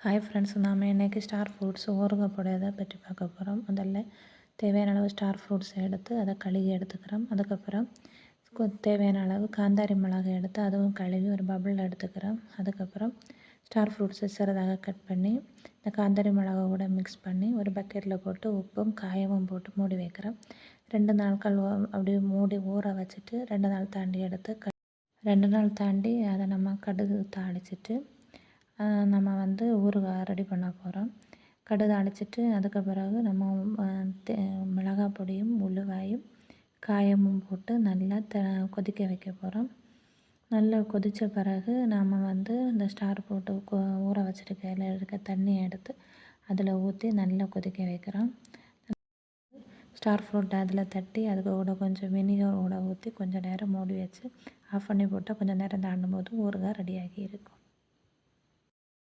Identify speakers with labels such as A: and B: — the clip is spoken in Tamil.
A: ஹாய் ஃப்ரெண்ட்ஸ், நாம் இன்றைக்கி ஸ்டார் ஃப்ரூட்ஸ் ஊறுகாய் போடுறதை பற்றி பார்க்க போகிறோம். முதல்ல தேவையான அளவு ஸ்டார் ஃப்ரூட்ஸ் எடுத்து அதை கழுவி எடுத்துக்கிறோம். அதுக்கப்புறம் தேவையான அளவு காந்தாரி மிளகாய் எடுத்து அதுவும் கழுவி ஒரு பபுள் எடுத்துக்கிறோம். அதுக்கப்புறம் ஸ்டார் ஃப்ரூட்ஸை சிறதாக கட் பண்ணி இந்த காந்தாரி மிளகாய் கூட மிக்ஸ் பண்ணி ஒரு பக்கெட்டில் போட்டு உப்பும் காயமும் போட்டு மூடி வைக்கிறோம். 2 நாட்கள் அப்படியே மூடி ஊற வச்சுட்டு 2 நாள் தாண்டி எடுத்து 2 நாள் தாண்டி அதை நம்ம கடுகு தாளிச்சிட்டு நம்ம ஊறுகாய் ரெடி பண்ண போகிறோம். கடுகு தாளிச்சிட்டு அதுக்கு பிறகு நம்ம மிளகாய் பொடியும் உளுவாயும் காயமும் போட்டு நல்லா கொதிக்க வைக்க போகிறோம். நல்லா கொதித்த பிறகு நாம் இந்த ஸ்டார் போட்டு ஊற வச்சுருக்கையில் இருக்க தண்ணியை எடுத்து அதில் ஊற்றி நல்லா கொதிக்க வைக்கிறோம். ஸ்டார் ஃப்ரூட்டை அதில் தட்டி அதுக்கு கூட கொஞ்சம் வினிகர் கூட ஊற்றி கொஞ்சம் நேரம் மூடி வச்சு ஆஃப் பண்ணி போட்டால் கொஞ்சம் நேரம் தாண்டும் போது ஊறுகாய் ரெடியாகி இருக்கும்.